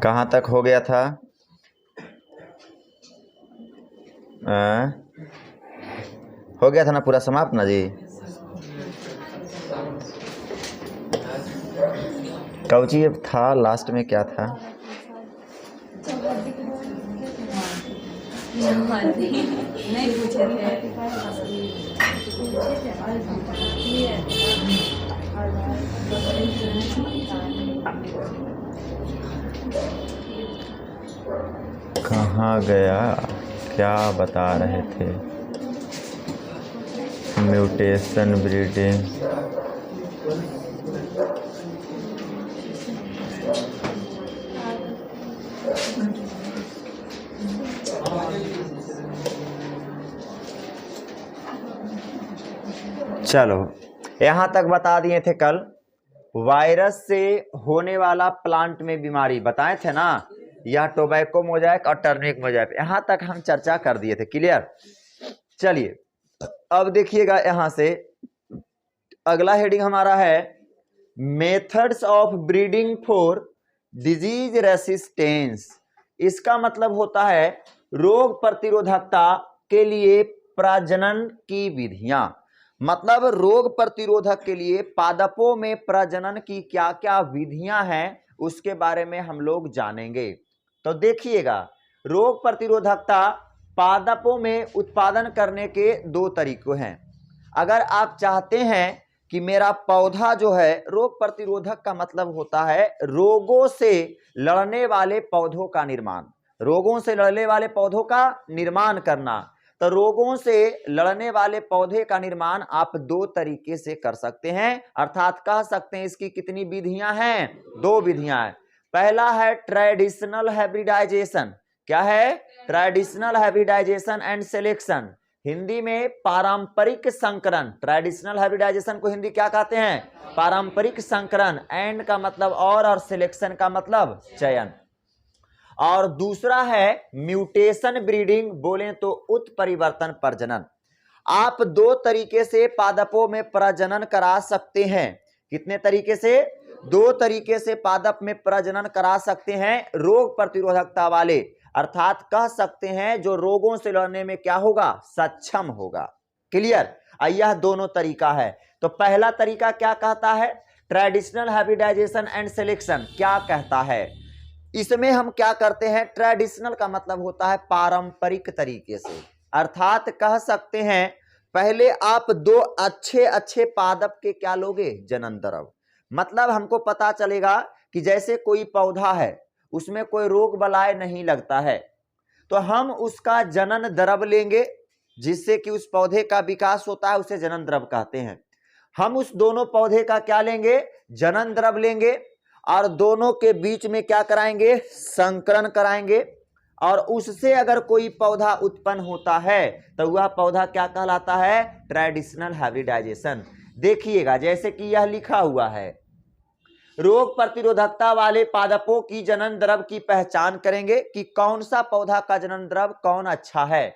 कहाँ तक हो गया था? हो गया था ना पूरा समाप्त ना जी? कौची था लास्ट में, क्या था? नहीं पूछे थे। कहाँ गया, क्या बता रहे थे? म्यूटेशन, ब्रीडिंग, चलो यहाँ तक बता दिए थे। कल वायरस से होने वाला प्लांट में बीमारी बताए थे ना, यह टोबैको मोजाइक और टर्निक मोजाइक, यहाँ तक हम चर्चा कर दिए थे। क्लियर? चलिए अब देखिएगा, यहाँ से अगला हेडिंग हमारा है methods of breeding for disease resistance. इसका मतलब होता है रोग प्रतिरोधकता के लिए प्रजनन की विधियां। मतलब रोग प्रतिरोधक के लिए पादपों में प्रजनन की क्या क्या विधियां हैं उसके बारे में हम लोग जानेंगे। तो देखिएगा, रोग प्रतिरोधकता पादपों में उत्पादन करने के दो तरीके हैं। अगर आप चाहते हैं कि मेरा पौधा जो है, रोग प्रतिरोधक का मतलब होता है रोगों से लड़ने वाले पौधों का निर्माण, रोगों से लड़ने वाले पौधों का निर्माण करना। तो रोगों से लड़ने वाले पौधे का निर्माण आप दो तरीके से कर सकते हैं, अर्थात कह सकते हैं इसकी कितनी विधियां हैं? दो विधियां हैं। पहला है ट्रेडिशनल हाइब्रिडाइजेशन। क्या है? Traditional hybridization and selection, Hindi में पारंपरिक संकरण। ट्रेडिशनल हाइब्रिडाइजेशन को हिंदी क्या कहते हैं? पारंपरिक संकरण। एंड का मतलब और सिलेक्शन का मतलब चयन। और दूसरा है म्यूटेशन ब्रीडिंग, बोलें तो उत्परिवर्तन प्रजनन। आप दो तरीके से पादपों में प्रजनन करा सकते हैं। कितने तरीके से? दो तरीके से पादप में प्रजनन करा सकते हैं रोग प्रतिरोधकता वाले, अर्थात कह सकते हैं जो रोगों से लड़ने में क्या होगा? सक्षम होगा। क्लियर? यह दोनों तरीका है। तो पहला तरीका क्या कहता है? ट्रेडिशनल हाइब्रिडाइजेशन एंड सिलेक्शन क्या कहता है? इसमें हम क्या करते हैं? ट्रेडिशनल का मतलब होता है पारंपरिक तरीके से, अर्थात कह सकते हैं पहले आप दो अच्छे अच्छे पादप के क्या लोगे? जनन द्रव। मतलब हमको पता चलेगा कि जैसे कोई पौधा है उसमें कोई रोग बलाय नहीं लगता है, तो हम उसका जनन द्रव लेंगे जिससे कि उस पौधे का विकास होता है, उसे जनन द्रव कहते हैं। हम उस दोनों पौधे का क्या लेंगे? जनन द्रव लेंगे, और दोनों के बीच में क्या कराएंगे? संकरण कराएंगे। और उससे अगर कोई पौधा उत्पन्न होता है तो वह पौधा क्या कहलाता है? Traditional hybridization. देखिएगा जैसे कि यह लिखा हुआ है, रोग प्रतिरोधकता वाले पादपों की जनन द्रव की पहचान करेंगे कि कौन सा पौधा का जनन द्रव कौन अच्छा है,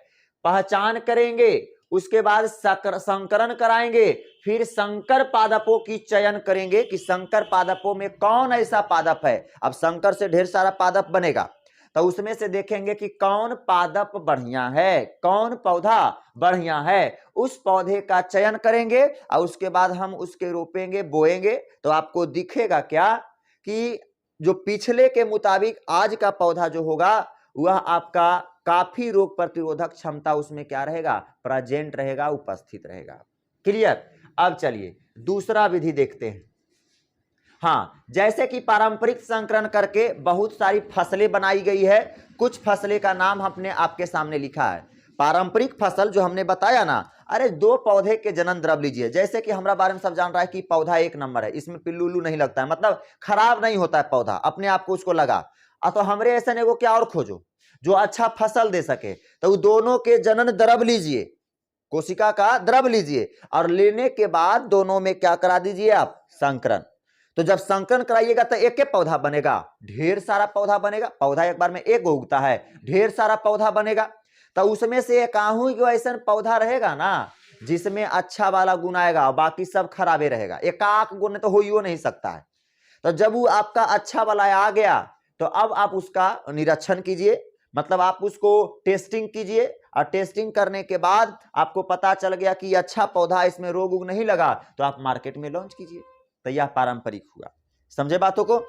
पहचान करेंगे। उसके बाद संकरण कराएंगे, फिर संकर पादपों की चयन करेंगे कि संकर पादपों में कौन ऐसा पादप है। अब संकर से ढेर सारा पादप बनेगा, तो उसमें से देखेंगे कि कौन पादप बढ़िया है, कौन पौधा बढ़िया है, उस पौधे का चयन करेंगे और उसके बाद हम उसके रोपेंगे, बोएंगे। तो आपको दिखेगा क्या कि जो पिछले के मुताबिक आज का पौधा जो होगा वह आपका काफी रोग प्रतिरोधक क्षमता उसमें क्या रहेगा? प्रेजेंट रहेगा, उपस्थित रहेगा। क्लियर? अब चलिए दूसरा विधि देखते हैं। हाँ, जैसे कि पारंपरिक संकरण करके बहुत सारी फसलें बनाई गई है। कुछ फसलें का नाम हमने आपके सामने लिखा है। पारंपरिक फसल जो हमने बताया ना, अरे दो पौधे के जनन द्रव लीजिए। जैसे कि हमारा बारे में सब जान रहा है कि पौधा एक नंबर है, इसमें पिल्लू नहीं लगता है, मतलब खराब नहीं होता है पौधा, अपने आप को उसको लगा। तो हमरे ऐसा नहीं, वो क्या और खोजो जो अच्छा फसल दे सके। तो दोनों के जनन द्रव लीजिए, कोशिका का द्रव लीजिए, और लेने के बाद दोनों में क्या करा दीजिए आप? संकरण। तो जब संकरण कराइएगा तो एक एक पौधा बनेगा, ढेर सारा पौधा बनेगा। पौधा एक बार में एक उगता है, ढेर सारा पौधा बनेगा। तो उसमें से एक ऐसा पौधा रहेगा ना जिसमें अच्छा वाला गुण आएगा और बाकी सब खराबे रहेगा। एकाक गुण तो हो ही नहीं सकता है। तो जब वो आपका अच्छा वाला आ गया तो अब आप उसका निरीक्षण कीजिए, मतलब आप उसको टेस्टिंग कीजिए, और टेस्टिंग करने के बाद आपको पता चल गया कि अच्छा पौधा, इसमें रोग उग नहीं लगा, तो आप मार्केट में लॉन्च कीजिए। तो यह पारंपरिक हुआ। समझे बातों को?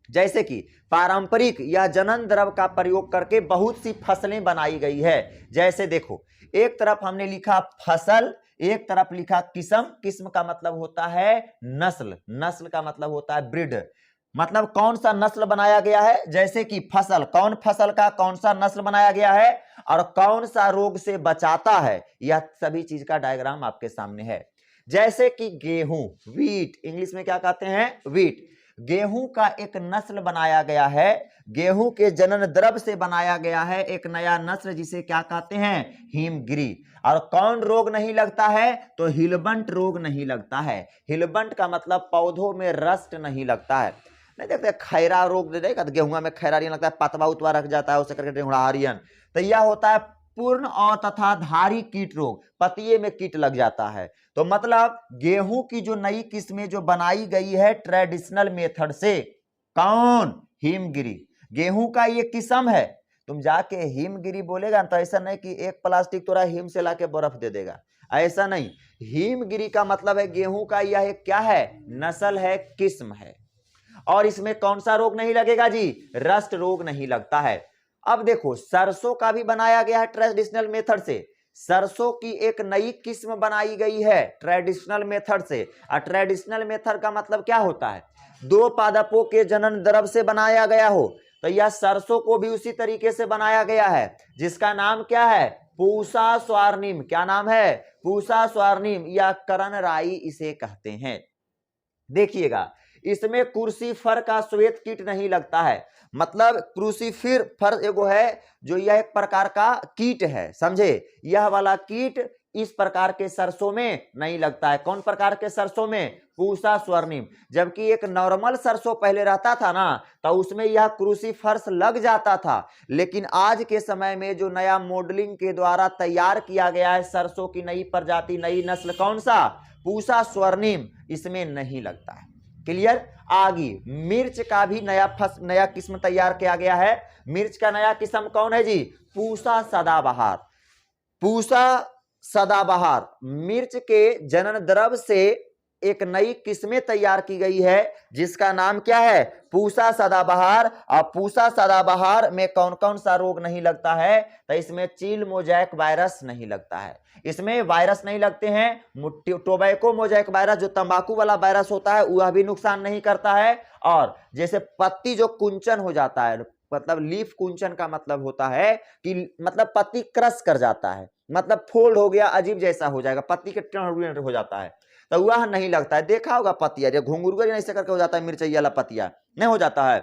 जैसे कि पारंपरिक या जनन द्रव का प्रयोग करके बहुत सी फसलें बनाई गई है। जैसे देखो, एक तरफ हमने लिखा फसल, एक तरफ लिखा किस्म। किस्म का मतलब होता है नस्ल, नस्ल का मतलब होता है ब्रीड, मतलब कौन सा नस्ल बनाया गया है। जैसे कि फसल, कौन फसल का कौन सा नस्ल बनाया गया है और कौन सा रोग से बचाता है, यह सभी चीज का डायग्राम आपके सामने है। जैसे कि गेहूं, वीट, इंग्लिश में क्या कहते हैं, वीट। गेहूं का एक नस्ल बनाया गया है, गेहूं के जनन द्रव से बनाया गया है एक नया नस्ल, जिसे क्या कहते हैं, हिमगिरी। और कौन रोग नहीं लगता है, तो हिलबंट रोग नहीं लगता है। हिलबंट का मतलब पौधों में रस्ट नहीं लगता है। नहीं देखते खैरा रोग दे देगा, तो गेहूं में खैरा नहीं लगता है, पतवा उतवा रख जाता है, उसे करके ढेंगुड़ारियन। तो यह होता है पूर्ण और तथा धारी कीट रोग, पतिये में कीट लग जाता है। तो मतलब गेहूं की जो नई किस्में जो बनाई गई है ट्रेडिशनल मेथड से, कौन, हिमगिरी। गेहूं का ये किस्म है। तुम जाके हिमगिरी बोलेगा तो ऐसा नहीं कि एक प्लास्टिक तोरा हिम से लाके बर्फ दे देगा, ऐसा नहीं। हिमगिरी का मतलब है गेहूं का यह एक क्या है, नस्ल है, किस्म है। और इसमें कौन सा रोग नहीं लगेगा जी, रस्ट रोग नहीं लगता है। अब देखो, सरसों का भी बनाया गया है ट्रेडिशनल मेथड से। सरसों की एक नई किस्म बनाई गई है ट्रेडिशनल मेथड से। और ट्रेडिशनल मेथड का मतलब क्या होता है, दो पादपों के जनन द्रव से बनाया गया हो। तो यह सरसों को भी उसी तरीके से बनाया गया है, जिसका नाम क्या है, पूसा स्वर्णिम। क्या नाम है, पूसा स्वर्णिम, या करण राई इसे कहते हैं। देखिएगा, इसमें क्रूसीफर का श्वेत कीट नहीं लगता है। मतलब क्रूसीफर एगो है जो यह एक प्रकार का कीट है, समझे। यह वाला कीट इस प्रकार के सरसों में नहीं लगता है। कौन प्रकार के सरसों में, पूसा स्वर्णिम। जबकि एक नॉर्मल सरसों पहले रहता था ना, तो उसमें यह क्रूसीफर्स लग जाता था। लेकिन आज के समय में जो नया मॉडलिंग के द्वारा तैयार किया गया है सरसों की नई प्रजाति, नई नस्ल, कौन सा, पूसा स्वर्णिम, इसमें नहीं लगता है। क्लियर। आगे मिर्च का भी नया किस्म तैयार किया गया है। मिर्च का नया किस्म कौन है जी, पूसा सदाबहार। पूसा सदाबहार मिर्च के जनन द्रव से एक नई किस्में तैयार की गई है, जिसका नाम क्या है, पूसा सदाबहार। और पूसा सदाबहार में कौन कौन सा रोग नहीं लगता है, तो इसमें चील मोजैक वायरस नहीं लगता है। इसमें वायरस नहीं लगते हैं। टोबैको मोजैक वायरस जो तंबाकू वाला वायरस होता है, वह भी नुकसान नहीं करता है। और जैसे पत्ती जो कुंचन हो जाता है, मतलब लीफ कुंचन का मतलब होता है कि मतलब पत्ती क्रश कर जाता है, मतलब फोल्ड हो गया, अजीब जैसा हो जाएगा, पत्ती के टर्न हो जाता है, तो वह नहीं लगता है। देखा होगा पतिया घुंगुरगर ऐसे करके हो जाता है, मिर्चैया वाला पतिया नहीं हो जाता है,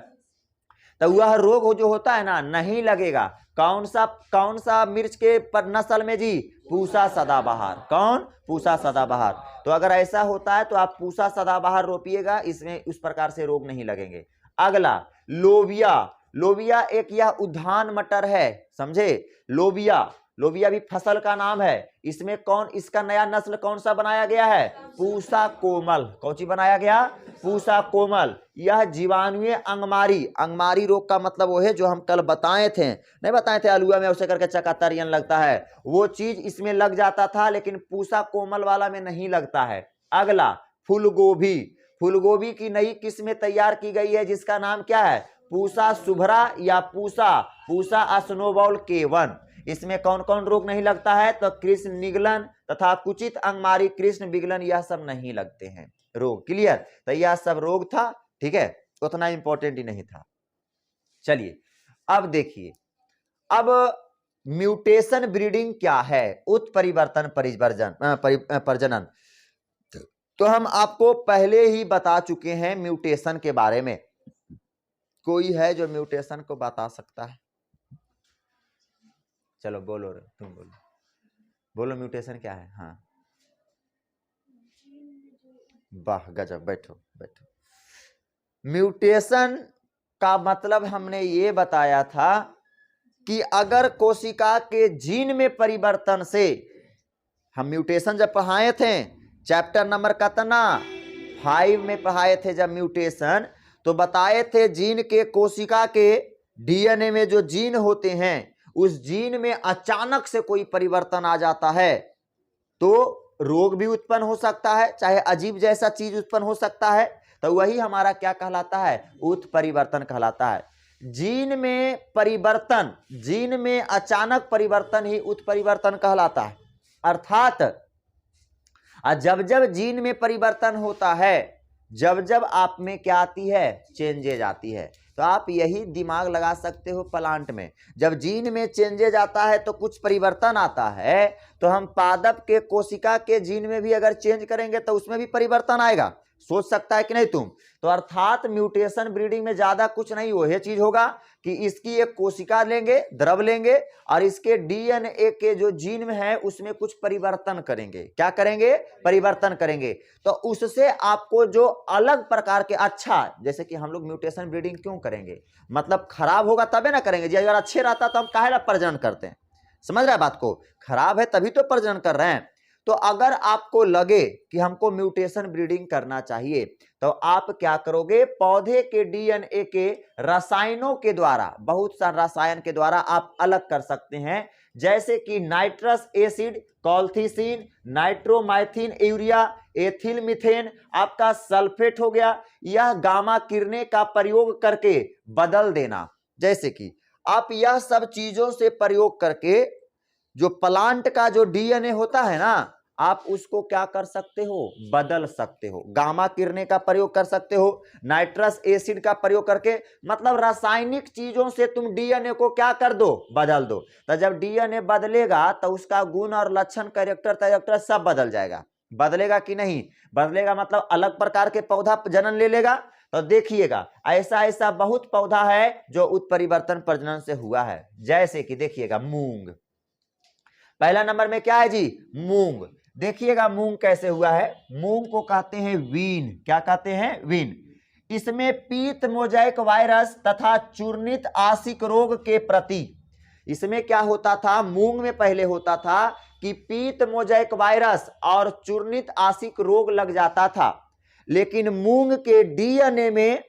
तो वह रोग जो होता है ना, नहीं लगेगा। कौन सा मिर्च के पर नस्ल में जी, पूसा सदाबहार। कौन, पूसा सदाबहार। तो अगर ऐसा होता है तो आप पूसा सदाबहार रोपिएगा, इसमें उस प्रकार से रोग नहीं लगेंगे। अगला लोबिया। लोबिया एक यह उद्यान मटर है, समझे। लोबिया भी फसल का नाम है। इसमें इसका नया नस्ल कौन सा बनाया गया है, पूसा कोमल। कौन सी बनाया गया, पूसा कोमल। यह जीवाणुए अंगमारी रोग का मतलब वो है जो हम कल बताए थे, नहीं बताए थे, आलुआ में उसे करके चकातरियन लगता है, वो चीज इसमें लग जाता था, लेकिन पूसा कोमल वाला में नहीं लगता है। अगला फूलगोभी। फूलगोभी की नई किस्में तैयार की गई है, जिसका नाम क्या है, पूसा शुभ्रा या पूसा स्नोबॉल K1। इसमें कौन कौन रोग नहीं लगता है, तो कृष्ण निगलन तथा कुचित अंगमारी, कृष्ण विगलन, यह सब नहीं लगते हैं रोग। क्लियर। तो यह सब रोग था, ठीक है, उतना इंपॉर्टेंट ही नहीं था। चलिए अब देखिए, अब म्यूटेशन ब्रीडिंग क्या है, उत्परिवर्तन प्रजनन। तो हम आपको पहले ही बता चुके हैं म्यूटेशन के बारे में। कोई है जो म्यूटेशन को बता सकता है? चलो बोलो रे, तुम बोलो म्यूटेशन क्या है। हाँ, वाह गजब, बैठो। म्यूटेशन का मतलब हमने ये बताया था कि अगर कोशिका के जीन में परिवर्तन से, हम म्यूटेशन जब पढ़ाए थे चैप्टर नंबर कितना 5 में पढ़ाए थे जब म्यूटेशन, तो बताए थे जीन के कोशिका के डीएनए में जो जीन होते हैं उस जीन में अचानक से कोई परिवर्तन आ जाता है तो रोग भी उत्पन्न हो सकता है, चाहे अजीब जैसा चीज उत्पन्न हो सकता है। तो वही हमारा क्या कहलाता है, उत्परिवर्तन कहलाता है। जीन में परिवर्तन, जीन में अचानक परिवर्तन ही उत्परिवर्तन कहलाता है। अर्थात जब जब जीन में परिवर्तन होता है, जब जब आप में क्या आती है, चेंजेज आती है। तो आप यही दिमाग लगा सकते हो प्लांट में जब जीन में चेंजेज आता है तो कुछ परिवर्तन आता है, तो हम पादप के कोशिका के जीन में भी अगर चेंज करेंगे तो उसमें भी परिवर्तन आएगा। सोच सकता है कि नहीं तुम। तो अर्थात म्यूटेशन ब्रीडिंग में ज्यादा कुछ नहीं, वो चीज होगा कि इसकी एक कोशिका लेंगे, द्रव लेंगे और इसके डीएनए के जो जीन में है उसमें कुछ परिवर्तन करेंगे। क्या करेंगे, परिवर्तन करेंगे। तो उससे आपको जो अलग प्रकार के, अच्छा जैसे कि हम लोग म्यूटेशन ब्रीडिंग क्यों करेंगे, मतलब खराब होगा तबे ना करेंगे जी। अगर अच्छे रहता तो हम काहे ला प्रजनन करते हैं, समझ रहे हैं बात को। खराब है तभी तो प्रजनन कर रहे हैं। तो अगर आपको लगे कि हमको म्यूटेशन ब्रीडिंग करना चाहिए तो आप क्या करोगे, पौधे के डीएनए के रसायनों के द्वारा, बहुत सारे रसायन के द्वारा आप अलग कर सकते हैं। जैसे कि नाइट्रस एसिड, कॉल्थिसिन, नाइट्रोमाइथिन, यूरिया, एथिल मीथेन, आपका सल्फेट हो गया, यह गामा किरणें का प्रयोग करके बदल देना। जैसे कि आप यह सब चीजों से प्रयोग करके जो प्लांट का जो डीएनए होता है ना, आप उसको क्या कर सकते हो, बदल सकते हो। गामा किरणें का प्रयोग कर सकते हो, नाइट्रस एसिड का प्रयोग करके, मतलब रासायनिक चीजों से तुम डीएनए को क्या कर दो, बदल दो। तो जब डीएनए बदलेगा तो उसका गुण और लक्षण, कैरेक्टर सब बदल जाएगा। बदलेगा कि नहीं, बदलेगा मतलब अलग प्रकार के पौधा जन्म ले लेगा। तो देखिएगा ऐसा ऐसा बहुत पौधा है जो उत्परिवर्तन प्रजनन से हुआ है। जैसे कि देखिएगा मूंग, पहला नंबर में क्या है जी, मूंग। देखिएगा मूंग कैसे हुआ है। मूंग को कहते हैं वीन। क्या कहते हैं, वीन। इसमें पीत मोजाइक वायरस तथा चूर्णित आशिक रोग के प्रति, इसमें क्या होता था, मूंग में पहले होता था कि पीत मोजाइक वायरस और चूर्णित आशिक रोग लग जाता था। लेकिन मूंग के डीएनए में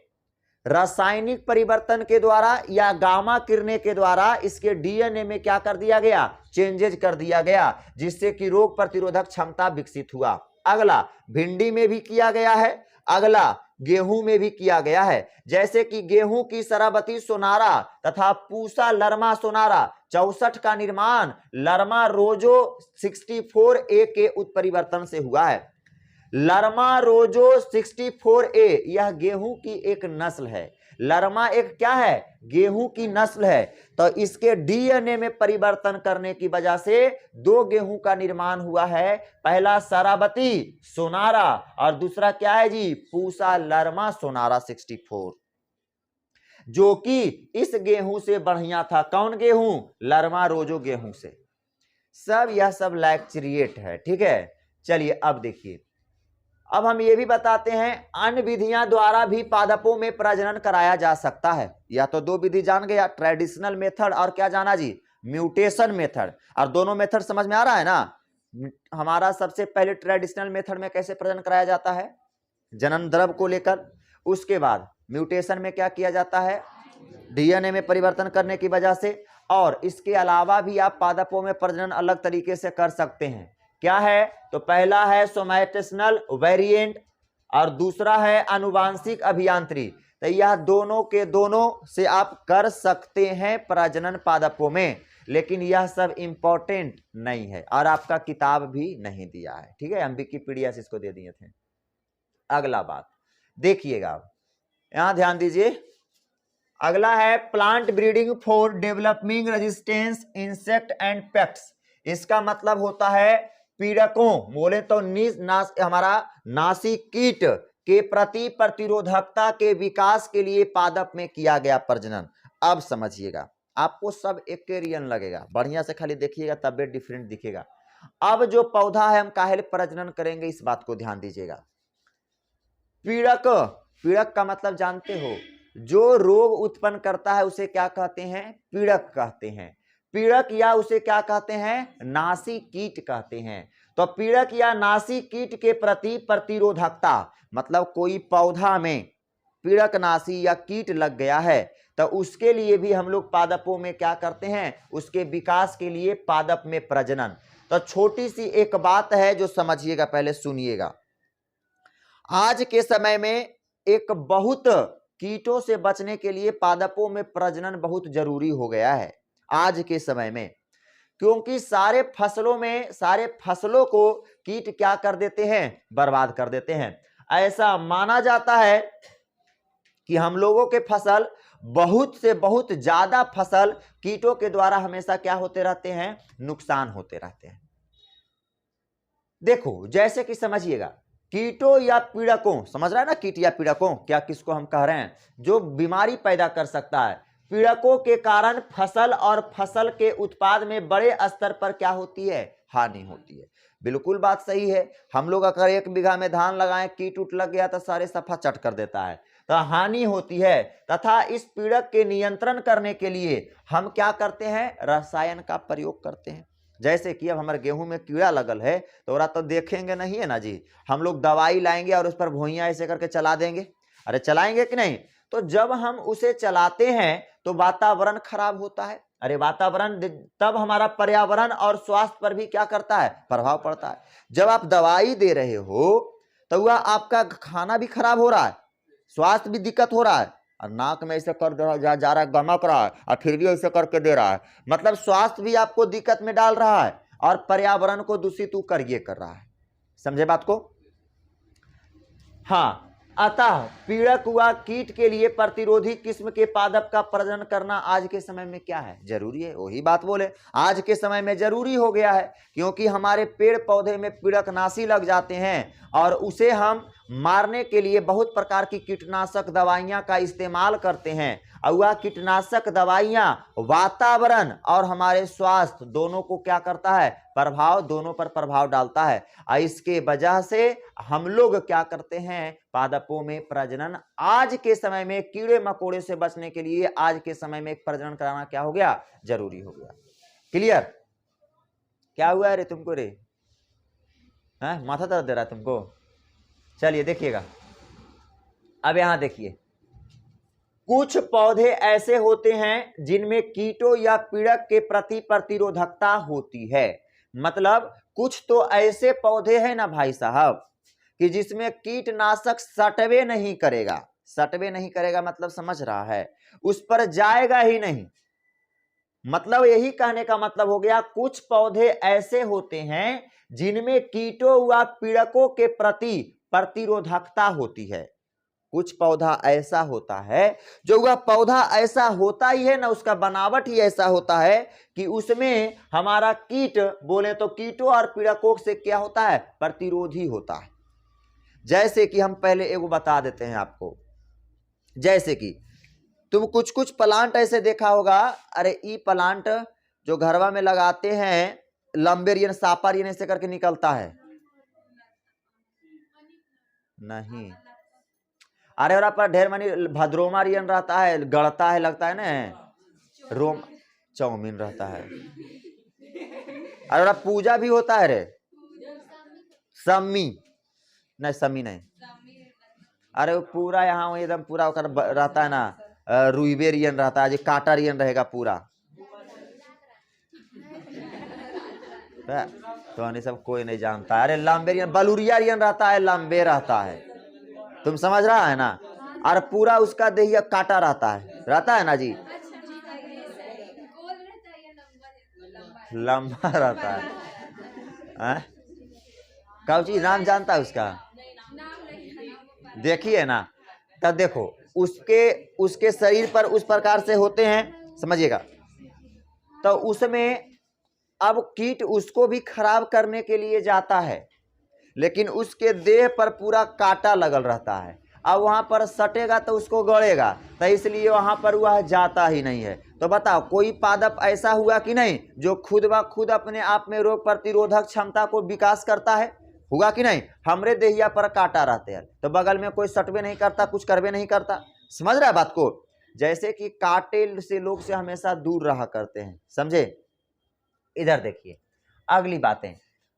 रासायनिक परिवर्तन के द्वारा या गामा किरणें के द्वारा इसके डीएनए में क्या कर दिया गया, चेंजेज कर दिया गया, जिससे कि रोग प्रतिरोधक क्षमता विकसित हुआ। अगला भिंडी में भी किया गया है, अगला गेहूं में भी किया गया है। जैसे कि गेहूं की शराबती सोनारा तथा पूसा लरमा सोनारा 64 का निर्माण लरमा रोजो 64A के उत्परिवर्तन से हुआ है। लरमा रोजो 64A यह गेहूं की एक नस्ल है। लरमा एक क्या है, गेहूं की नस्ल है। तो इसके डीएनए में परिवर्तन करने की वजह से दो गेहूं का निर्माण हुआ है। पहला शराबती सोनारा और दूसरा क्या है जी, पूसा लरमा सोनारा 64, जो कि इस गेहूं से बढ़िया था। कौन गेहूं, लरमा रोजो गेहूं से। सब यह सब लैक्चरिएट है, ठीक है। चलिए अब देखिए, अब हम ये भी बताते हैं अन्य विधियां द्वारा भी पादपों में प्रजनन कराया जा सकता है। या तो दो विधि जान गया, ट्रेडिशनल मेथड और क्या जाना जी, म्यूटेशन मेथड। और दोनों मेथड समझ में आ रहा है ना। हमारा सबसे पहले ट्रेडिशनल मेथड में कैसे प्रजनन कराया जाता है, जन्म द्रव को लेकर। उसके बाद म्यूटेशन में क्या किया जाता है, डीएनए में परिवर्तन करने की वजह से। और इसके अलावा भी आप पादपों में प्रजनन अलग तरीके से कर सकते हैं। क्या है, तो पहला है सोमैटिसनल वेरिएंट और दूसरा है आनुवांशिक अभियांत्रिकी। तो यह दोनों के दोनों से आप कर सकते हैं प्रजनन पादपों में, लेकिन यह सब इंपॉर्टेंट नहीं है और आपका किताब भी नहीं दिया है, ठीक है। हम विकिपीडिया से इसको दे दिए थे। अगला बात देखिएगा, यहां ध्यान दीजिए। अगला है plant breeding for developing resistance insect and pests. इसका मतलब होता है पीड़कों, बोले तो हमारा नासी कीट के प्रति प्रतिरोधकता के विकास के लिए पादप में किया गया प्रजनन। अब समझिएगा, आपको सब एक्वेरियन लगेगा, बढ़िया से खाली देखिएगा तब डिफरेंट दिखेगा। अब जो पौधा है हम काहे प्रजनन करेंगे, इस बात को ध्यान दीजिएगा। पीड़क, पीड़क का मतलब जानते हो, जो रोग उत्पन्न करता है उसे क्या कहते हैं, पीड़क कहते हैं। पीड़क या उसे क्या कहते हैं, नासी कीट कहते हैं। तो पीड़क या नासी कीट के प्रति प्रतिरोधकता, मतलब कोई पौधा में पीड़कनाशी या कीट लग गया है तो उसके लिए भी हम लोग पादपों में क्या करते हैं, उसके विकास के लिए पादप में प्रजनन। तो छोटी सी एक बात है जो समझिएगा, पहले सुनिएगा। आज के समय में एक बहुत कीटों से बचने के लिए पादपों में प्रजनन बहुत जरूरी हो गया है आज के समय में, क्योंकि सारे फसलों को कीट क्या कर देते हैं, बर्बाद कर देते हैं। ऐसा माना जाता है कि हम लोगों के फसल, बहुत से बहुत ज्यादा फसल कीटों के द्वारा हमेशा क्या होते रहते हैं, नुकसान होते रहते हैं। देखो जैसे कि समझिएगा, कीटों या पीड़कों, समझ रहा है ना, कीट या पीड़कों क्या किसको हम कह रहे हैं, जो बीमारी पैदा कर सकता है। पीड़कों के कारण फसल और फसल के उत्पाद में बड़े स्तर पर क्या होती है, हानि होती है। बिल्कुल बात सही है। हम लोग अगर 1 बीघा में धान लगाएं, कीट उट लग गया तो सारे सफा चट कर देता है, तो हानि होती है। तथा इस पीड़क के नियंत्रण करने के लिए हम क्या करते हैं, रसायन का प्रयोग करते हैं। जैसे कि अब हमारे गेहूं में कीड़ा लगल है तो ओरा तो देखेंगे नहीं है ना जी, हम लोग दवाई लाएंगे और उस पर भुइयां ऐसे करके चला देंगे, अरे चलाएंगे कि नहीं। तो जब हम उसे चलाते हैं तो वातावरण खराब होता है। अरे वातावरण, तब हमारा पर्यावरण और स्वास्थ्य पर भी क्या करता है, प्रभाव पड़ता है। जब आप दवाई दे रहे हो तो वह आपका खाना भी खराब हो रहा है, स्वास्थ्य भी दिक्कत हो रहा है, और नाक में ऐसे कर जा रहा है, गमक रहा है, और फिर भी ऐसे करके दे रहा है, मतलब स्वास्थ्य भी आपको दिक्कत में डाल रहा है और पर्यावरण को दूषित कर रहा है। समझे बात को। हाँ, अतः पीड़क व कीट के लिए प्रतिरोधी किस्म के पादप का प्रजनन करना आज के समय में क्या है, जरूरी है। वही बात बोले, आज के समय में जरूरी हो गया है, क्योंकि हमारे पेड़ पौधे में पीड़कनाशी लग जाते हैं और उसे हम मारने के लिए बहुत प्रकार की कीटनाशक दवाइयां का इस्तेमाल करते हैं, और वह कीटनाशक दवाइयां वातावरण और हमारे स्वास्थ्य दोनों को क्या करता है, दोनों पर प्रभाव डालता है। और इसके वजह से हम लोग क्या करते हैं, पादपों में प्रजनन आज के समय में कीड़े मकोड़े से बचने के लिए आज के समय में प्रजनन कराना क्या हो गया, जरूरी हो गया। क्लियर। क्या हुआ है रे तुमको रे, माथा दर्द दे रहा है तुमको। चलिए देखिएगा, अब यहां देखिए, कुछ पौधे ऐसे होते हैं जिनमें कीटों या पीड़क के प्रति प्रतिरोधकता होती है। मतलब कुछ तो ऐसे पौधे हैं ना भाई साहब कि जिसमें कीटनाशक सटवे नहीं करेगा, मतलब समझ रहा है, उस पर जाएगा ही नहीं। मतलब यही कहने का मतलब हो गया, कुछ पौधे ऐसे होते हैं जिनमें कीटों व पीड़कों के प्रति प्रतिरोधकता होती है। कुछ पौधा ऐसा होता है, जो वह पौधा ऐसा होता ही है ना, उसका बनावट ही ऐसा होता है कि उसमें हमारा कीट, बोले तो कीटों और पीड़कों से क्या होता है, प्रतिरोधी होता है। जैसे कि हम पहले एगो बता देते हैं आपको, जैसे कि तुम कुछ प्लांट ऐसे देखा होगा, अरे ई प्लांट जो घरवा में लगाते हैं, लंबेरियन सापारियन ऐसे करके निकलता है नहीं, अरे और पर ढेर मानी भद्रोमारियन रहता है, गड़ता है, लगता है ना, रोम चाउमीन रहता है। अरे पूजा भी होता है रे, सम्मी नहीं, अरे वो पूरा यहाँ एकदम पूरा रहता है ना, रुइबेरियन रहता है, जो काटारियन रहेगा पूरा, तो सब कोई नहीं जानता है। अरे लंबेरियन, बलूरियारियन रहता है, लंबे रहता है, तुम समझ रहा है ना, और पूरा उसका देहिया काटा रहता है ना जी, लंबा रहता है। कौन चीज नाम जानता है उसका, देखिए ना, तब देखो उसके शरीर पर उस प्रकार से होते हैं, समझिएगा। तो उसमें अब कीट उसको भी खराब करने के लिए जाता है, लेकिन उसके देह पर पूरा कांटा लगल रहता है, अब वहां पर सटेगा तो उसको गड़ेगा, तो इसलिए वहां पर वह जाता ही नहीं है। तो बताओ, कोई पादप ऐसा हुआ कि नहीं जो खुद ब खुद अपने आप में रोग प्रतिरोधक क्षमता को विकास करता है, हुआ कि नहीं। हमरे देहिया पर कांटा रहते हैं तो बगल में कोई सटवे नहीं करता, कुछ करवे नहीं करता, समझ रहा है बात को। जैसे कि कांटे से लोग से हमेशा दूर रहा करते हैं, समझे। इधर देखिए अगली बातें,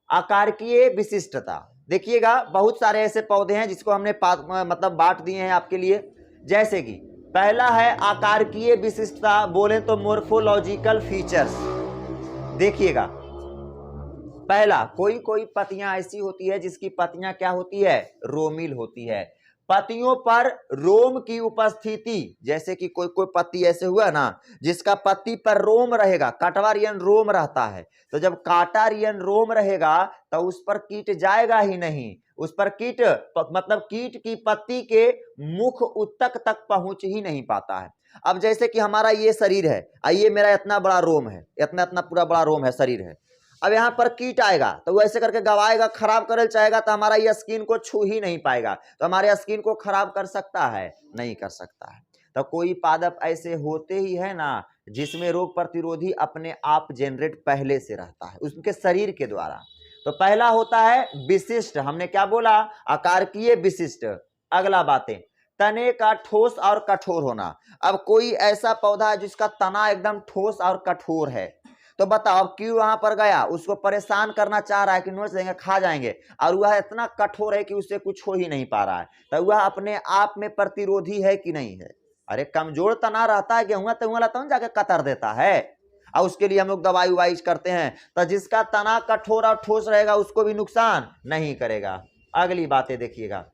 आकारकीय विशिष्टता। देखिएगा बहुत सारे ऐसे पौधे हैं जिसको हमने मतलब बांट दिए हैं आपके लिए, जैसे कि पहला है आकारकीय विशिष्टता, बोले तो मोर्फोलॉजिकल फीचर्स। देखिएगा, पहला, कोई कोई पत्तियां ऐसी होती है जिसकी पत्तियां क्या होती है, रोमिल होती है। पत्तियों पर रोम की उपस्थिति, जैसे कि कोई कोई पत्ती ऐसे हुआ ना जिसका पत्ती पर रोम रहेगा, काटारियन रोम रहता है, तो जब काटारियन रोम रहेगा तो उस पर कीट जाएगा ही नहीं, उस पर कीट मतलब कीट की पत्ती के मुख उत्तक तक पहुंच ही नहीं पाता है। अब जैसे कि हमारा ये शरीर है, ये मेरा इतना बड़ा रोम है, इतना इतना पूरा बड़ा रोम है, शरीर है। अब यहाँ पर कीट आएगा तो वो ऐसे करके गवाएगा, खराब करे चाहेगा, तो हमारा ये स्किन को छू ही नहीं पाएगा, तो हमारे स्किन को खराब कर सकता है, नहीं कर सकता है। तो कोई पादप ऐसे होते ही है ना जिसमें रोग प्रतिरोधी अपने आप जनरेट पहले से रहता है उनके शरीर के द्वारा। तो पहला होता है विशिष्ट, हमने क्या बोला, आकारकीय विशिष्ट। अगला बातें, तने का ठोस और कठोर होना। अब कोई ऐसा पौधा है जिसका तना एकदम ठोस और कठोर है, तो बताओ क्यों वहां पर गया, उसको परेशान करना चाह रहा है कि नोच देंगे, खा जाएंगे, और वह इतना कठोर है कि उससे कुछ हो ही नहीं पा रहा है, तो वह अपने आप में प्रतिरोधी है कि नहीं है। अरे कमजोर तना रहता है, गेहूं तो जाके कतर देता है, और उसके लिए हम लोग दवाई उवाई करते हैं। तो जिसका तना कठोर और ठोस रहेगा उसको भी नुकसान नहीं करेगा। अगली बातें देखिएगा,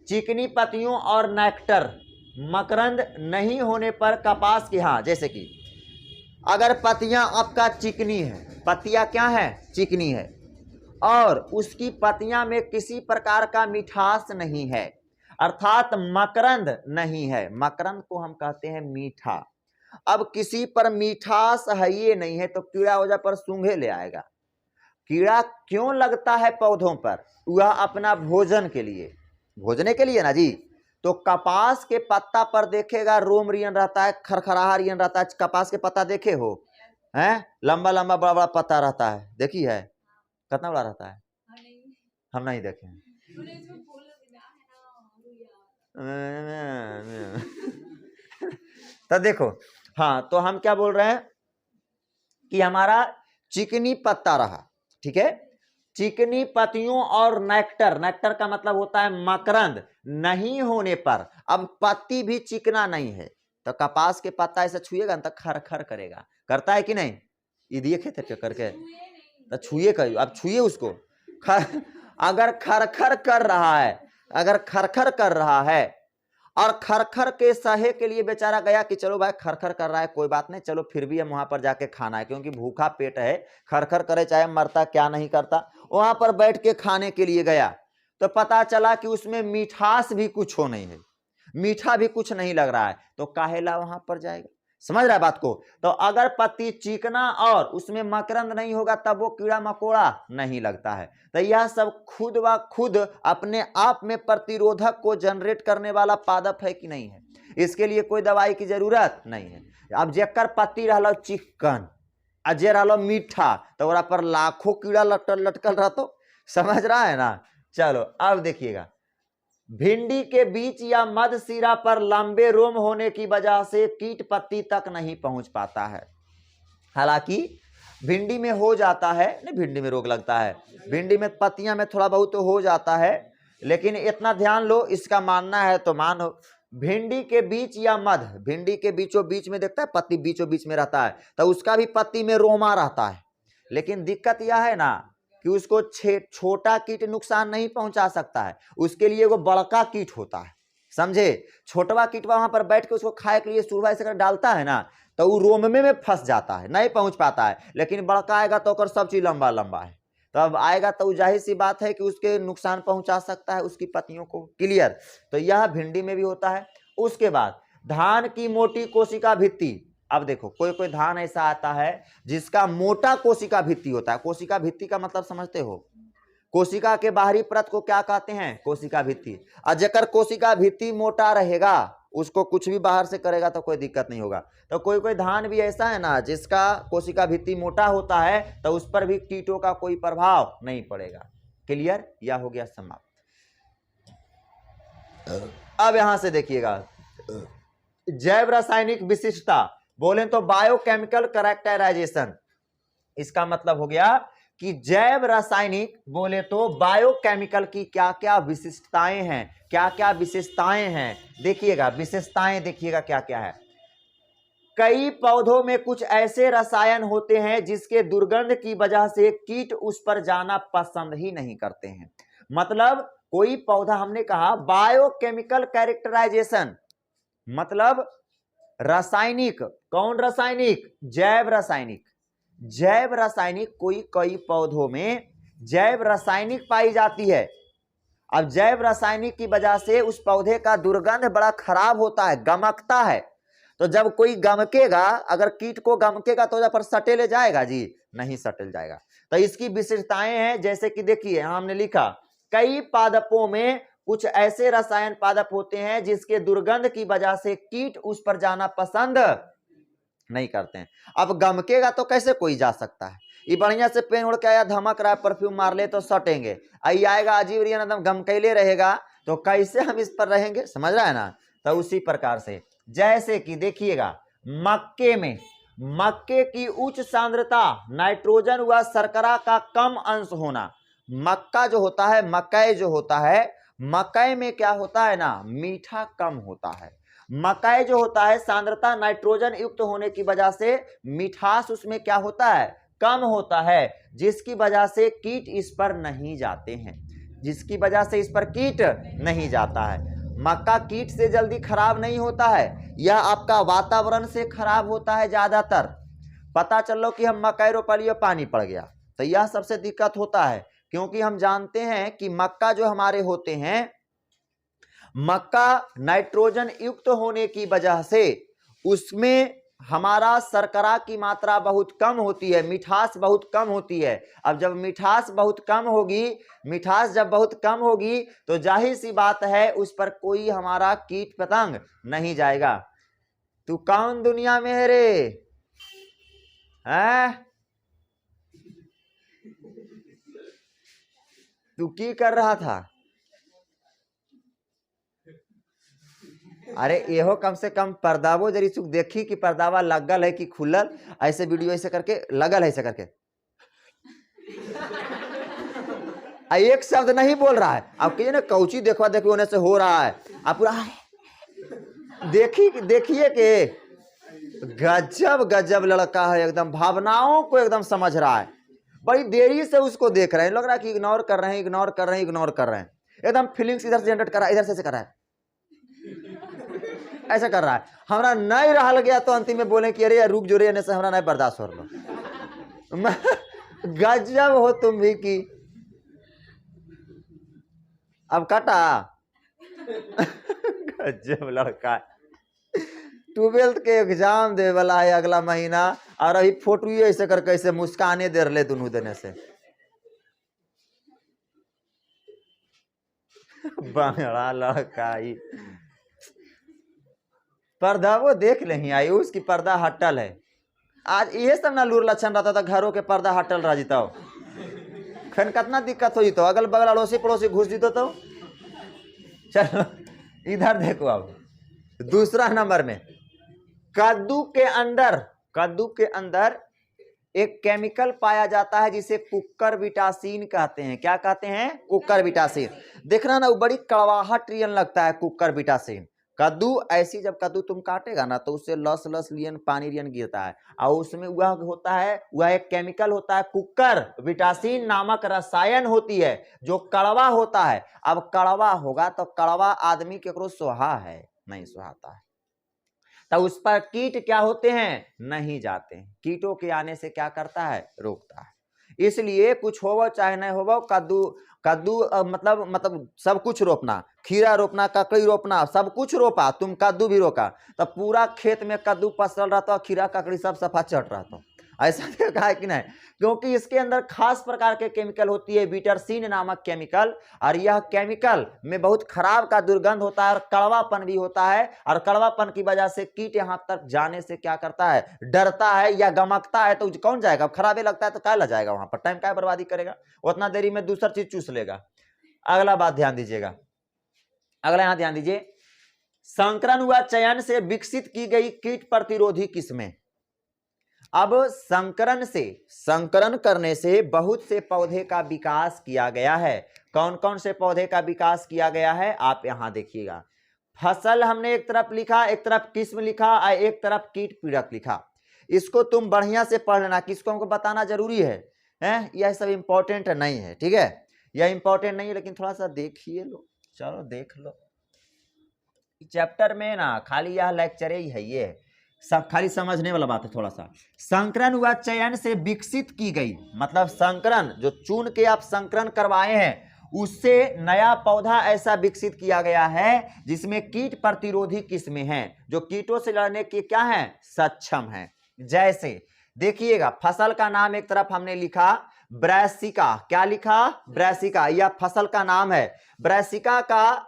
चिकनी पत्तियों और नेक्टर, मकरंद नहीं होने पर कपास की, हाँ जैसे कि अगर पत्तियां आपका चिकनी है, पत्तियां क्या है, चिकनी है, और उसकी पत्तियां में किसी प्रकार का मिठास नहीं है, अर्थात मकरंद नहीं है, मकरंद को हम कहते हैं मीठा। अब किसी पर मिठास है ये नहीं है तो कीड़ा वजह पर सूंघे ले आएगा। कीड़ा क्यों लगता है पौधों पर, वह अपना भोजन के लिए, भोजने के लिए ना जी। तो कपास के पत्ता पर देखेगा रोम रियन रहता है, खरखराहा रियन रहता है। कपास के पत्ता देखे हो, हैं, लंबा लंबा बड़ा बड़ा पत्ता रहता है, देखी है, कितना बड़ा रहता है, हम नहीं देखे हैं। तो देखो, हाँ, तो हम क्या बोल रहे हैं कि हमारा चिकनी पत्ता रहा, ठीक है, चिकनी पत्तियों और नेक्टर, नेक्टर का मतलब होता है मकरंद नहीं होने पर, अब पत्ती भी चिकना नहीं है तो कपास के पत्ता ऐसे छुएगा तो खरखर करेगा, करता है कि नहीं, ये देखे थे करके, तो छुए करिए, अब छुए उसको, अगर खरखर कर रहा है, अगर खरखर कर रहा है और खरखर के सहे के लिए बेचारा गया कि चलो भाई खरखर कर रहा है कोई बात नहीं, चलो फिर भी हम वहां पर जाके खाना है, क्योंकि भूखा पेट है, खरखर करे चाहे मरता क्या नहीं करता, वहां पर बैठ के खाने के लिए गया तो पता चला कि उसमें मिठास भी कुछ हो नहीं है, मीठा भी कुछ नहीं लग रहा है, तो काहेला वहां पर जाएगा, समझ रहा है बात को। तो अगर पत्ती चिकना और उसमें मकरंद नहीं होगा तब वो कीड़ा मकोड़ा नहीं लगता है। तो यह सब खुद व खुद अपने आप में प्रतिरोधक को जनरेट करने वाला पादप है कि नहीं है, इसके लिए कोई दवाई की जरूरत नहीं है। अब जेकर पत्ती रहलो चिकन आ जे रहलो मीठा तो ओरा पर लाखों कीड़ा लटकल रहतो, समझ रहा है ना। चलो अब देखिएगा, भिंडी के बीच या मध्य सिरा पर लंबे रोम होने की वजह से कीट पत्ती तक नहीं पहुंच पाता है। हालांकि भिंडी में हो जाता है, नहीं भिंडी में रोग लगता है, भिंडी में पत्तियां में थोड़ा बहुत तो हो जाता है, लेकिन इतना ध्यान लो, इसका मानना है तो मानो, भिंडी के बीच या मध्य, भिंडी के बीचों बीच में देखता है पत्ती बीचों बीच में रहता है तो उसका भी पत्ती में रोमा रहता है, लेकिन दिक्कत यह है ना कि उसको छोटा कीट नुकसान नहीं पहुंचा सकता है, उसके लिए वो बड़का कीट होता है, समझे। छोटवा कीट वहां पर बैठ के उसको खाए के लिए सुरवा ऐसे कर डालता है ना तो वो रोम में फंस जाता है, नहीं पहुंच पाता है, लेकिन बड़का आएगा तो कर सब चीज लंबा लंबा है, तो अब आएगा तो जाहिर सी बात है कि उसके नुकसान पहुंचा सकता है उसकी पत्तियों को, क्लियर। तो यह भिंडी में भी होता है। उसके बाद धान की मोटी कोशिका भित्ति, अब देखो कोई कोई धान ऐसा आता है जिसका मोटा कोशिका भित्ति होता है, कोशिका भित्ति का मतलब समझते हो, कोशिका के बाहरी परत को क्या कहते हैं, कोशिका भित्ति। और जेकर कोशिका भित्ति मोटा रहेगा उसको कुछ भी बाहर से करेगा तो कोई दिक्कत नहीं होगा। तो कोई कोई धान भी ऐसा है ना जिसका कोशिका भित्ति मोटा होता है तो उस पर भी कीटों का कोई प्रभाव नहीं पड़ेगा, क्लियर, यह हो गया समाप्त। अब यहां से देखिएगा, जैव रासायनिक विशिष्टता, बोले तो बायोकेमिकल कैरेक्टराइजेशन, इसका मतलब हो गया कि जैव रासायनिक बोले तो बायोकेमिकल की क्या क्या विशिष्टताएं हैं, क्या क्या विशेषताएं हैं। देखिएगा विशेषताएं, देखिएगा क्या क्या है। कई पौधों में कुछ ऐसे रसायन होते हैं जिसके दुर्गंध की वजह से कीट उस पर जाना पसंद ही नहीं करते हैं। मतलब कोई पौधा, हमने कहा बायोकेमिकल कैरेक्टराइजेशन, मतलब रासायनिक, कौन रासायनिक, जैव रासायनिक। जैव रासायनिक कोई कई पौधों में जैव रासायनिक पाई जाती है। अब जैव रासायनिक की वजह से उस पौधे का दुर्गंध बड़ा खराब होता है, गमकता है। तो जब कोई गमकेगा, अगर कीट को गमकेगा तो पर सटेले जाएगा जी, नहीं सटेल जाएगा। तो इसकी विशेषताएं हैं, जैसे कि देखिए हमने लिखा कई पादपों में कुछ ऐसे रसायन पादप होते हैं जिसके दुर्गंध की वजह से कीट उस पर जाना पसंद नहीं करते हैं। अब गमकेगा तो कैसे कोई जा सकता है, ये बढ़िया से पेन उड़ के आया, धमक रहा है, परफ्यूम मार ले तो सटेंगे। आई आएगा अजीब एकदम गमकैले रहेगा, तो कैसे हम इस पर रहेंगे, समझ रहा है ना। तो उसी प्रकार से जैसे कि देखिएगा मक्के में, मक्के की उच्च सांद्रता, नाइट्रोजन व शर्करा का कम अंश होना। मक्का जो होता है, मकई जो होता है, मकई में क्या होता है ना, मीठा कम होता है। मकई जो होता है सांद्रता नाइट्रोजन युक्त होने की वजह से मिठास उसमें क्या होता है, कम होता है, जिसकी वजह से कीट इस पर नहीं जाते हैं, जिसकी वजह से इस पर कीट नहीं जाता है। मक्का कीट से जल्दी खराब नहीं होता है, यह आपका वातावरण से खराब होता है ज्यादातर। पता चलो कि हम मकई रोपलिए पानी पड़ गया, तो यह सबसे दिक्कत होता है, क्योंकि हम जानते हैं कि मक्का जो हमारे होते हैं, मक्का नाइट्रोजन युक्त होने की वजह से उसमें हमारा शर्करा की मात्रा बहुत कम होती है, मिठास बहुत कम होती है। अब जब मिठास बहुत कम होगी, मिठास जब बहुत कम होगी तो जाहिर सी बात है उस पर कोई हमारा कीट पतंग नहीं जाएगा। तू कौन दुनिया में है रे, हैं? तू की कर रहा था? अरे एहो कम से कम पर्दावो जरी चुक देखी कि पर्दावा लगल है कि खुलल, ऐसे वीडियो ऐसे करके लगल है, ऐसे करके एक शब्द नहीं बोल रहा है। अब कहिए ना कौची देखवा देखो होने से हो रहा है, आप पूरा देखिए कि गजब गजब लड़का है, एकदम भावनाओं को एकदम समझ रहा है। बड़ी देरी से उसको देख रहे हैं, लग रहा है कि इग्नोर कर रहे हैं, इग्नोर कर रहे हैं, इग्नोर कर रहे हैं। एकदम फीलिंग्स इधर से जनरेट कर रहा है, इधर से कर रहा है, ऐसा कर रहा है। हमारा नहीं रहा गया तो अंतिम में बोले कि अरे रुक जो रे, से हमारा नहीं बर्दाश्त हो रहा। गजब हो तुम भी की। अब कटा गजब लड़का। 12th के एग्जाम दे वाला है अगला महीना, और अभी फोटो ऐसे करके ऐसे मुस्काने दे रहे दोनों देने से। बड़ा लड़का ही। पर्दा वो देख नहीं आई, उसकी पर्दा हटल है। आज ये सब ना लूर लक्षण रहता था, घरों के पर्दा हटल रह जीता हो, फिर कितना दिक्कत हो जीतो, अगल बगल अड़ोसी पड़ोसी घुस जीतो तो। चलो इधर देखो, अब दूसरा नंबर में कद्दू के अंदर एक केमिकल पाया जाता है जिसे कुक्कुरबिटासिन कहते हैं। क्या कहते हैं? कुक्कुरबिटासिन। देखना ना, वो बड़ी कड़वाहट रियन लगता है कुक्कुरबिटासिन। कद्दू ऐसी, जब कद्दू तुम काटेगा ना तो उससे लस लस लियन पानी रियन गिरता है, और उसमें वह होता है, वह एक केमिकल होता है, कुक्कुरबिटासिन नामक रसायन होती है जो कड़वा होता है। अब कड़वा होगा तो कड़वा आदमी केकरो सोहा है, नहीं सुहाता है, तो उस पर कीट क्या होते हैं? नहीं जाते हैं। कीटों के आने से क्या करता है? रोकता है। इसलिए कुछ होवो चाहे नहीं होवो, कद्दू मतलब सब कुछ रोपना, खीरा रोपना, ककड़ी रोपना, सब कुछ रोपा, तुम कद्दू भी रोका, तब पूरा खेत में कद्दू पसरल रहता, खीरा ककड़ी सब सफा चट रहता। ऐसा देखा है कि नहीं? क्योंकि इसके अंदर खास प्रकार के केमिकल होती है, बिटरसिन नामक केमिकल, और यह केमिकल में बहुत खराब का दुर्गंध होता है और कड़वापन भी होता है, और कड़वापन की वजह से कीट यहाँ तक जाने से क्या करता है? डरता है या गमकता है। तो कौन जाएगा? खराबे लगता है तो क्या जाएगा वहां पर, टाइम क्या बर्बादी करेगा, उतना देरी में दूसरा चीज चूस लेगा। अगला बात ध्यान दीजिएगा, अगला यहां ध्यान दीजिए, संकरण व चयन से विकसित की गई कीट प्रतिरोधी किस्में। अब संकरण करने से बहुत से पौधे का विकास किया गया है। कौन कौन से पौधे का विकास किया गया है आप यहां देखिएगा। फसल हमने एक तरफ लिखा, एक तरफ किस्म लिखा और एक तरफ कीट पीड़क लिखा। इसको तुम बढ़िया से पढ़ लेना, किसको हमको बताना जरूरी है, हैं? यह सब इंपॉर्टेंट नहीं है, ठीक है, यह इंपॉर्टेंट नहीं है, लेकिन थोड़ा सा देखिए लो, चलो देख लो। चैप्टर में ना खाली यह लेक्चर ही है, ये सब खाली समझने वाला बात है थोड़ा सा। संकरण व चयन से विकसित की गई, मतलब संकरण जो चुन के आप संकरण करवाए हैं उससे नया पौधा ऐसा विकसित किया गया है जिसमें कीट प्रतिरोधी किस्में हैं, जो कीटों से लड़ने के क्या हैं, सक्षम हैं। जैसे देखिएगा, फसल का नाम एक तरफ हमने लिखा ब्रैसिका, क्या लिखा, ब्रैसिका, यह फसल का नाम है। ब्रैसिका का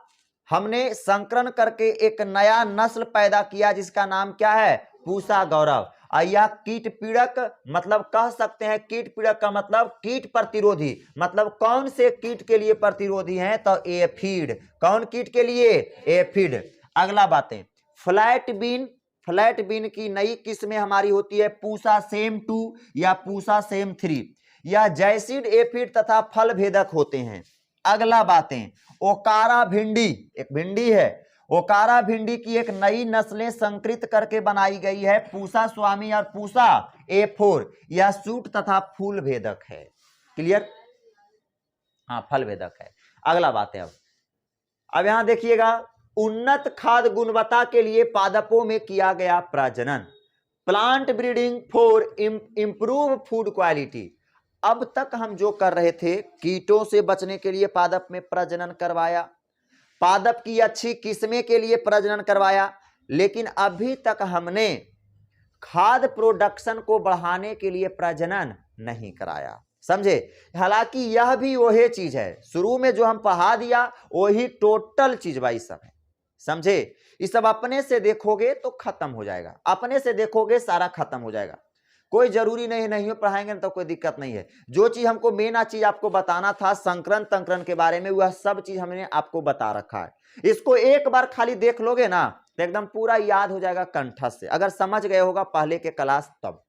हमने संकरण करके एक नया नस्ल पैदा किया जिसका नाम क्या है, पूसा गौरव। यह कीट पीड़क, मतलब कह सकते हैं कीट पीड़क का मतलब कीट प्रतिरोधी, मतलब कौन से कीट के लिए प्रतिरोधी हैं, तो एफिड। कौन कीट के लिए, एफिड। अगला बातें, फ्लैट बीन की नई किस्में हमारी होती है पूसा सेम 2 या पूसा सेम 3। यह जैसिड, एफिड तथा फल भेदक होते हैं। अगला बातें, ओकारा भिंडी, एक भिंडी है, ओकारा भिंडी की एक नई नस्लें संकरित करके बनाई गई है, पूसा स्वामी और पूसा A4। यह सूट तथा फूल भेदक है। क्लियर, हाँ फल भेदक है। अगला बात है, अब यहां देखिएगा, उन्नत खाद्य गुणवत्ता के लिए पादपों में किया गया प्रजनन, plant breeding for improve food quality. अब तक हम जो कर रहे थे, कीटों से बचने के लिए पादप में प्रजनन करवाया, पादप की अच्छी किस्में के लिए प्रजनन करवाया, लेकिन अभी तक हमने खाद्य प्रोडक्शन को बढ़ाने के लिए प्रजनन नहीं कराया, समझे। हालांकि यह भी वही चीज है, शुरू में जो हम पढ़ा दिया वही टोटल चीज भाई सब है, समझे। ये सब अपने से देखोगे तो खत्म हो जाएगा, अपने से देखोगे सारा खत्म हो जाएगा। कोई जरूरी नहीं पढ़ाएंगे तो कोई दिक्कत नहीं है। जो चीज हमको मेन चीज आपको बताना था संकरण तंकरण के बारे में, वह सब चीज हमने आपको बता रखा है। इसको एक बार खाली देख लोगे ना तो एकदम पूरा याद हो जाएगा कंठस्थ से, अगर समझ गए होगा पहले के क्लास तब।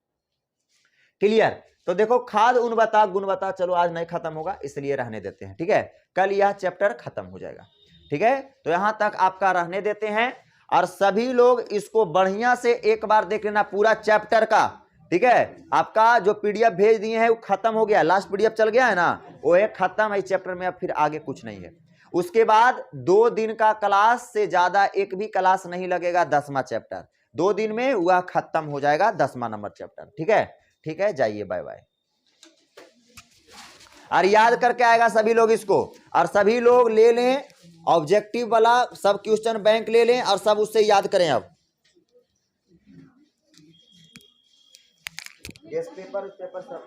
क्लियर, तो देखो खाद्य गुणवत्ता चलो आज नहीं खत्म होगा इसलिए रहने देते हैं, ठीक है, कल यह चैप्टर खत्म हो जाएगा, ठीक है। तो यहां तक आपका रहने देते हैं, और सभी लोग इसको बढ़िया से एक बार देख लेना पूरा चैप्टर का, ठीक है। आपका जो पीडीएफ भेज दिए हैं वो खत्म हो गया, लास्ट पीडीएफ चल गया है ना, वो एक खत्म है चैप्टर में, अब फिर आगे कुछ नहीं है। उसके बाद 2 दिन का क्लास से ज्यादा एक भी क्लास नहीं लगेगा, 10वां चैप्टर 2 दिन में वह खत्म हो जाएगा, 10वां नंबर चैप्टर, ठीक है। ठीक है, जाइए, बाय बाय। और याद करके आएगा सभी लोग इसको, और सभी लोग ले लें ऑब्जेक्टिव वाला सब क्वेश्चन बैंक ले लें और सब उससे याद करें। अब पेपर सब